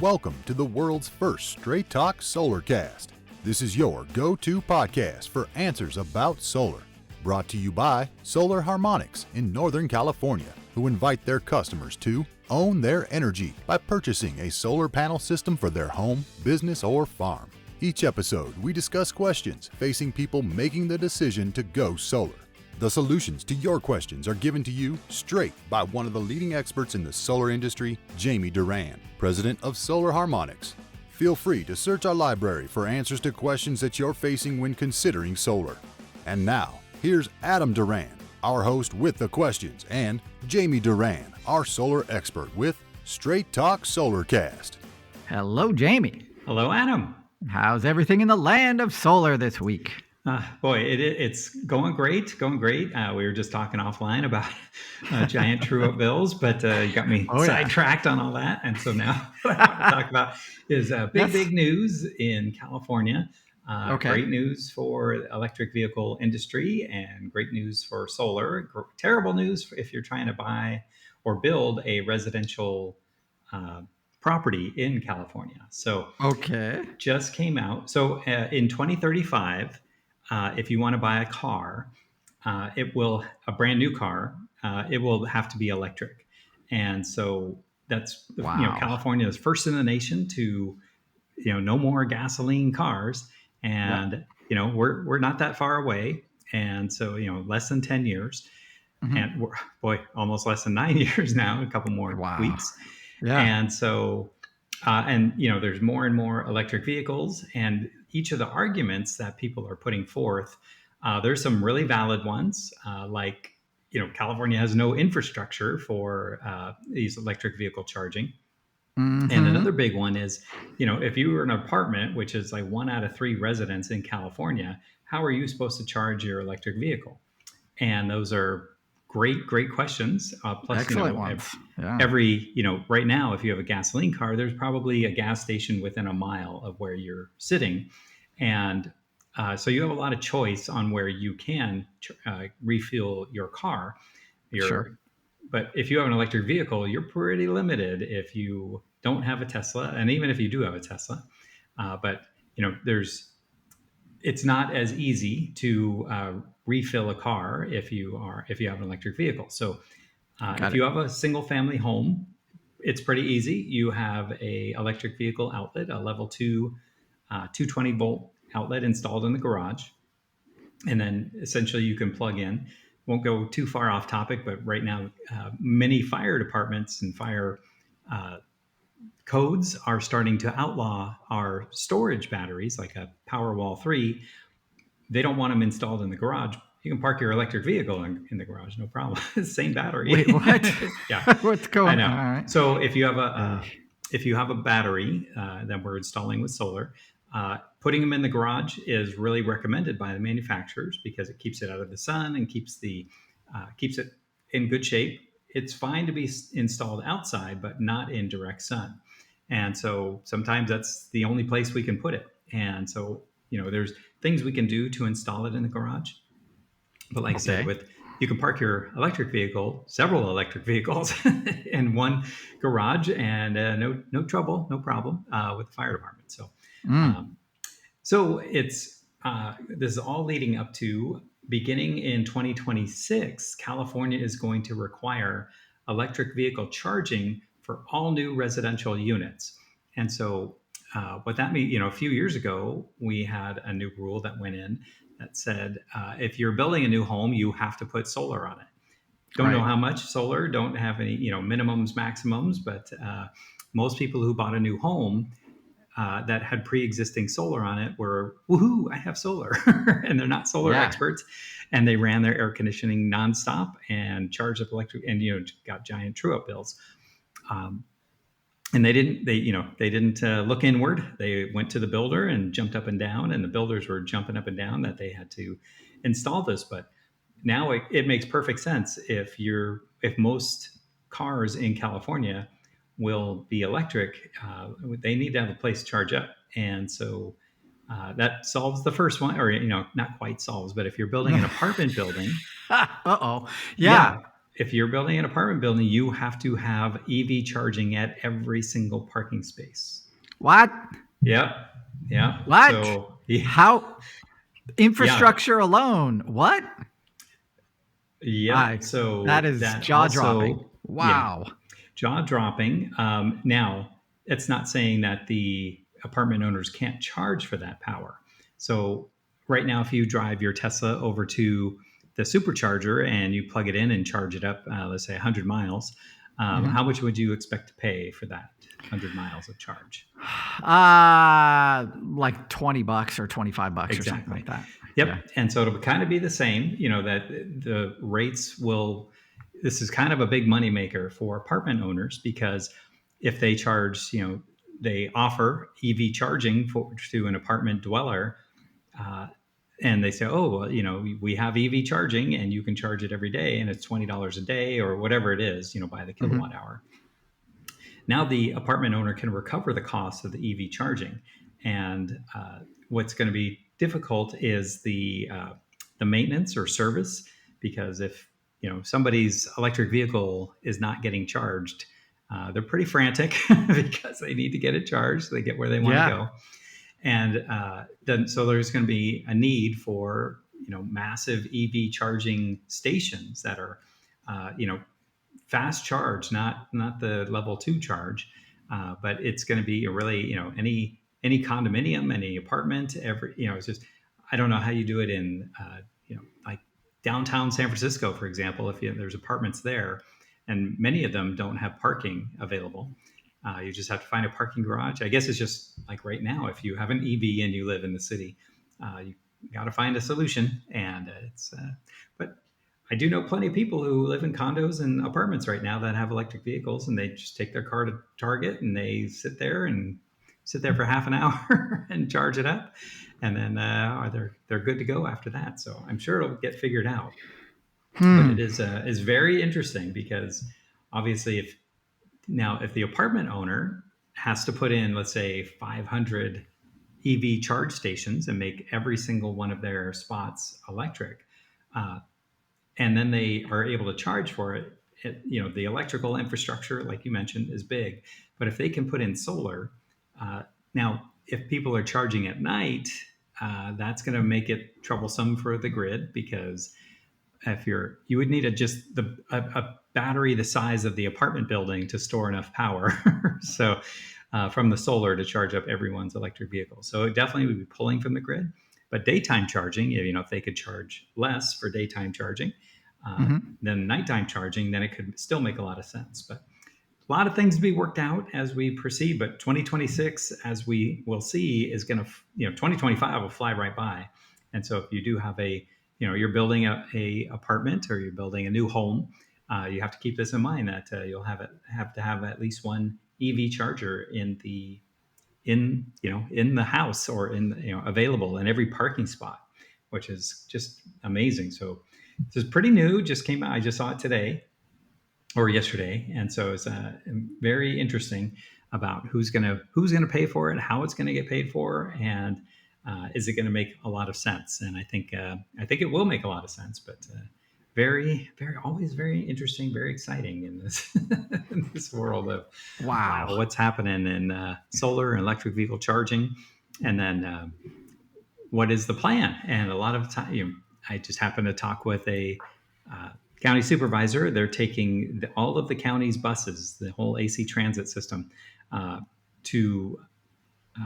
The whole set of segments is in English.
Welcome to the world's first Straight Talk Solarcast. This is your go-to podcast for answers about solar. Brought to you by Solar Harmonics in Northern California, who invite their customers to own their energy by purchasing a solar panel system for their home, business, or farm. Each episode, we discuss questions facing people making the decision to go solar. The solutions to your questions are given to you straight by one of the leading experts in the solar industry, Jamie Duran, president of Solar Harmonics. Feel free to search our library for answers to questions that you're facing when considering solar. And now, here's Adam Duran, our host with the questions, and Jamie Duran, our solar expert with Straight Talk Solarcast. Hello, Jamie. Hello, Adam. How's everything in the land of solar this week? It's going great, we were just talking offline about giant true-up bills, but you got me sidetracked on all that. And so now what I want to talk about is big news in California. Great news for the electric vehicle industry and great news for solar. Terrible news if you're trying to buy or build a residential property in California. So just came out. So in 2035, if you want to buy a car, a brand new car, it will have to be electric. And so that's, California is first in the nation to, no more gasoline cars. And, we're not that far away. And so, less than 10 years and almost less than 9 years now, a couple more weeks. Yeah. And so, there's more and more electric vehicles, and each of the arguments that people are putting forth, there's some really valid ones, like, California has no infrastructure for these electric vehicle charging. And another big one is, if you were in an apartment, which is like 1 out of 3 residents in California, how are you supposed to charge your electric vehicle? And those are great questions. Plus, excellent ones. Every, right now, if you have a gasoline car, there's probably a gas station within a mile of where you're sitting. And so you have a lot of choice on where you can refuel your car. But if you have an electric vehicle, you're pretty limited if you don't have a Tesla. And even if you do have a Tesla, it's not as easy to refill a car if you have an electric vehicle. So if you have a single family home, it's pretty easy. You have a electric vehicle outlet, a level 2 220 volt outlet installed in the garage. And then essentially you can plug in. Won't go too far off topic, but right now many fire departments and fire codes are starting to outlaw our storage batteries, like a Powerwall 3. They don't want them installed in the garage. You can park your electric vehicle in the garage, no problem. Same battery. Wait, what? Yeah. What's going on? All right. So if you have a battery that we're installing with solar, putting them in the garage is really recommended by the manufacturers because it keeps it out of the sun and keeps it in good shape. It's fine to be installed outside, but not in direct sun. And so sometimes that's the only place we can put it. And so, there's things we can do to install it in the garage. But like I said, you can park your several electric vehicles in one garage and no trouble, no problem with the fire department. So, so it's this is all leading up to beginning in 2026, California is going to require electric vehicle charging for all new residential units. And so what that means, a few years ago, we had a new rule that went in that said, if you're building a new home, you have to put solar on it. Don't know how much solar, don't have any, minimums, maximums, but most people who bought a new home that had pre-existing solar on it were, woohoo, I have solar. And they're not solar experts. And they ran their air conditioning nonstop and charged up electric and, got giant true-up bills. And they didn't look inward. They went to the builder and jumped up and down, and the builders were jumping up and down that they had to install this. But now it makes perfect sense if most cars in California will be electric, they need to have a place to charge up. And so that solves the first one, or, not quite solves, but if you're building an apartment building. Uh-oh. Yeah. if you're building an apartment building, you have to have EV charging at every single parking space. What? Yep. Yeah. What? So how infrastructure alone? What? Yeah. So that is jaw dropping. Wow. Yeah, jaw dropping. Now, it's not saying that the apartment owners can't charge for that power. So right now, if you drive your Tesla over to the supercharger and you plug it in and charge it up, let's say 100 miles, how much would you expect to pay for that 100 miles of charge? Like $20 or $25 or something like that. Yep. Yeah. And so it'll kind of be the same, that the rates will, this is kind of a big moneymaker for apartment owners, because if they charge, they offer EV charging to an apartment dweller, and they say, oh, well, we have EV charging and you can charge it every day and it's $20 a day or whatever it is, by the kilowatt hour. Now the apartment owner can recover the cost of the EV charging. And what's going to be difficult is the maintenance or service, because if somebody's electric vehicle is not getting charged, they're pretty frantic because they need to get it charged so they get where they want to go. And then so there's going to be a need for massive EV charging stations that are fast charge, not the level 2 charge, but it's going to be a really any condominium, any apartment, it's just, I don't know how you do it in like downtown San Francisco, for example. If there's apartments there, and many of them don't have parking available, you just have to find a parking garage. I guess it's just like right now, if you have an EV and you live in the city, you got to find a solution. And but I do know plenty of people who live in condos and apartments right now that have electric vehicles, and they just take their car to Target and they sit there for half an hour and charge it up, and then they're good to go after that. So I'm sure it'll get figured out. But it is very interesting, because obviously if the apartment owner has to put in, let's say, 500 EV charge stations and make every single one of their spots electric, and then they are able to charge for it, the electrical infrastructure, like you mentioned, is big. But if they can put in solar, now, if people are charging at night, that's going to make it troublesome for the grid, because if you would need a battery the size of the apartment building to store enough power. So from the solar to charge up everyone's electric vehicle. So it definitely would be pulling from the grid. But daytime charging, if they could charge less for daytime charging than nighttime charging, then it could still make a lot of sense. But a lot of things to be worked out as we proceed. But 2026, as we will see, is going to, 2025 will fly right by. And so if you do have you're building a apartment or you're building a new home, you have to keep this in mind, that you'll have to have at least one EV charger in the house, or available in every parking spot, which is just amazing. So this is pretty new, just came out. I just saw it today or yesterday, and so it's very interesting about who's gonna pay for it, how it's gonna get paid for, and is it going to make a lot of sense? And I think it will make a lot of sense, but very, very, always very interesting, very exciting in this world of what's happening in solar and electric vehicle charging, and then what is the plan? And a lot of time, I just happened to talk with a county supervisor. They're taking all of the county's buses, the whole AC transit system, to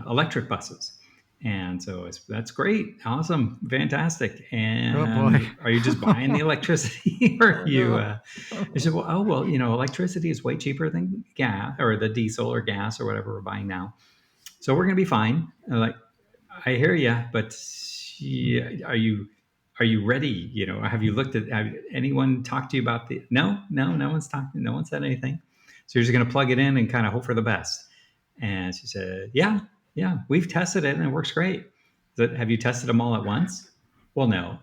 electric buses. And so that's great. Awesome. Fantastic. And are you just buying the electricity, or are you, they said, electricity is way cheaper than gas, or the diesel or gas or whatever we're buying now. So we're going to be fine. I'm like, I hear you, but are you ready? Have you looked at, have anyone talked to you about no one's talked, no one said anything. So you're just going to plug it in and kind of hope for the best. And she said, yeah, we've tested it and it works great. Have you tested them all at once? Well, no.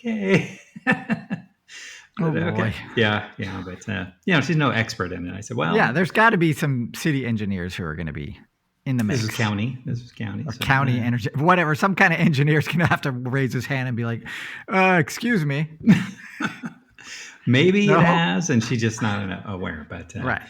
Okay. Okay. Yeah. But she's no expert in it. I said, well, yeah, there's got to be some city engineers who are going to be in the mix. This is county. Or so, county energy, whatever. Some kind of engineer's going to have to raise his hand and be like, excuse me. Maybe No? it has, and she's just not aware. But Right.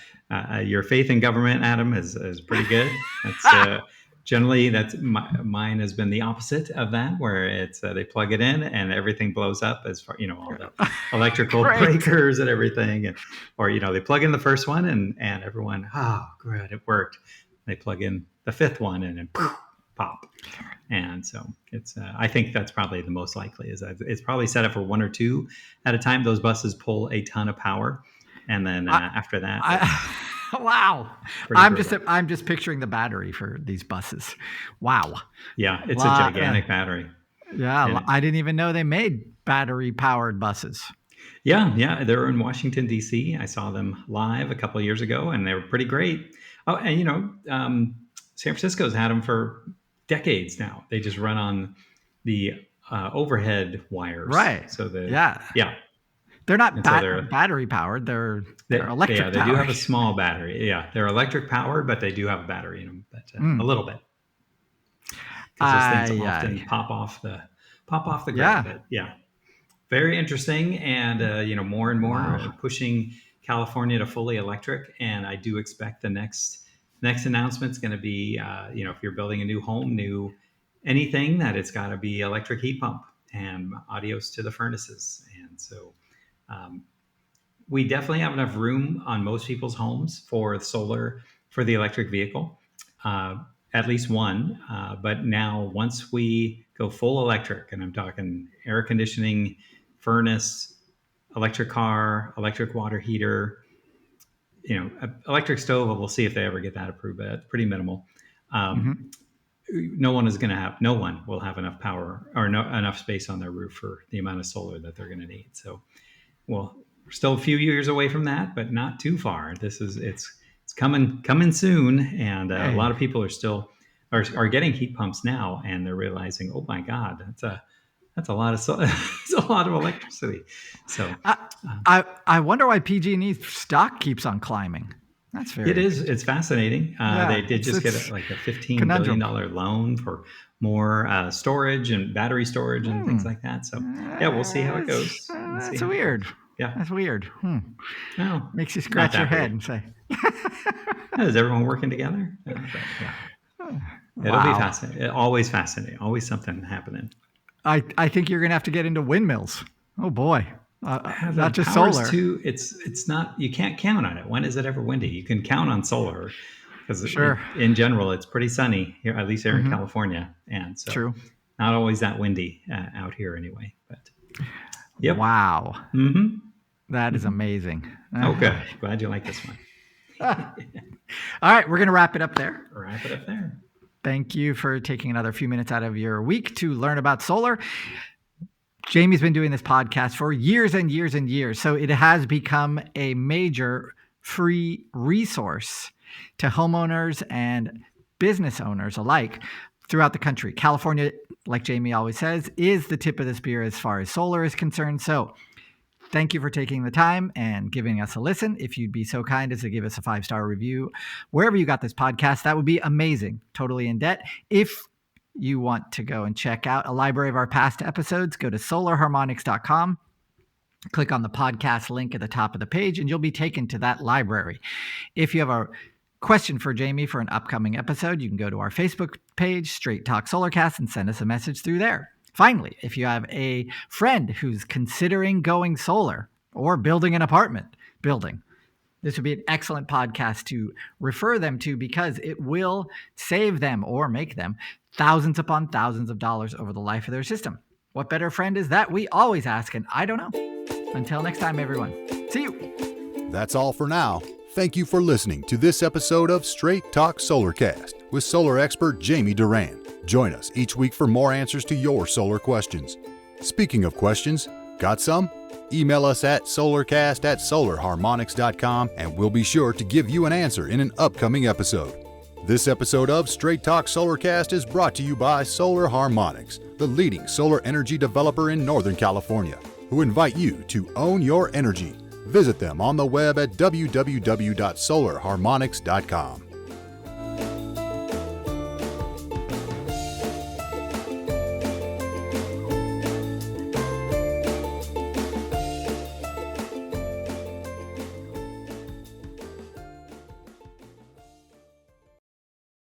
Your faith in government, Adam, is pretty good. That's generally mine has been the opposite of that, where it's they plug it in and everything blows up as far all the electrical Great. breakers and everything, or they plug in the first one and everyone, oh, good, it worked. They plug in the fifth one and then pop. And so it's I think that's probably the most likely is that it's probably set up for one or two at a time. Those buses pull a ton of power, and then after that, wow. I'm just picturing the battery for these buses. Wow. Yeah, it's a gigantic battery. Yeah, I didn't even know they made battery powered buses. Yeah, they were in Washington D.C. I saw them live a couple of years ago, and they were pretty great. Oh, and San Francisco's had them for decades now. They just run on the overhead wires, right? So yeah. They're not battery powered. They're electric. Yeah, they do have a small battery. Yeah, they're electric powered, but they do have a battery in them, but a little bit. Because those things often pop off the grid. Yeah. But yeah, very interesting, and more and more pushing California to fully electric. And I do expect the next announcement is going to be, if you're building a new home, anything, that it's got to be electric heat pump and adios to the furnaces. And so we definitely have enough room on most people's homes for solar for the electric vehicle, at least one. But now once we go full electric, and I'm talking air conditioning, furnace, electric car, electric water heater, electric stove, we'll see if they ever get that approved, but it's pretty minimal. No one will have enough power or enough space on their roof for the amount of solar that they're going to need. So, we're still a few years away from that, but not too far. It's coming soon. And a lot of people are getting heat pumps now, and they're realizing, oh my God, that's a lot of it's a lot of electricity. So I wonder why PG&E stock keeps on climbing. That's very. It is. It's fascinating. They did just get a $15 billion loan for more storage and battery storage and things like that. So we'll see how it goes. That's weird. Yeah, that's weird. No, makes you scratch your head and say, "Is everyone working together?" It'll be fascinating. Always fascinating. Always something happening. I think you're going to have to get into windmills. Oh boy. Not just solar. It's not, you can't count on it. When is it ever windy? You can count on solar because in general, it's pretty sunny here, at least here in California. And so not always that windy out here anyway, but yep. Wow. That is amazing. Okay. Glad you like this one. All right. We're going to wrap it up there. Thank you for taking another few minutes out of your week to learn about solar. Jamie's been doing this podcast for years and years and years, so it has become a major free resource to homeowners and business owners alike throughout the country. California, like Jamie always says, is the tip of the spear as far as solar is concerned. So thank you for taking the time and giving us a listen. If you'd be so kind as to give us a 5-star review wherever you got this podcast, that would be amazing. Totally in debt. If you want to go and check out a library of our past episodes, go to solarharmonics.com, click on the podcast link at the top of the page, and you'll be taken to that library. If you have a question for Jamie for an upcoming episode, you can go to our Facebook page, Straight Talk Solarcast, and send us a message through there. Finally, if you have a friend who's considering going solar or building an apartment building, this would be an excellent podcast to refer them to, because it will save them or make them thousands upon thousands of dollars over the life of their system. What better friend is that? We always ask, and I don't know. Until next time, everyone. See you. That's all for now. Thank you for listening to this episode of Straight Talk Solarcast with solar expert Jamie Duran. Join us each week for more answers to your solar questions. Speaking of questions, got some? Email us at solarcast@solarharmonics.com, and we'll be sure to give you an answer in an upcoming episode. This episode of Straight Talk Solarcast is brought to you by Solar Harmonics, the leading solar energy developer in Northern California, who invite you to own your energy. Visit them on the web at www.solarharmonics.com.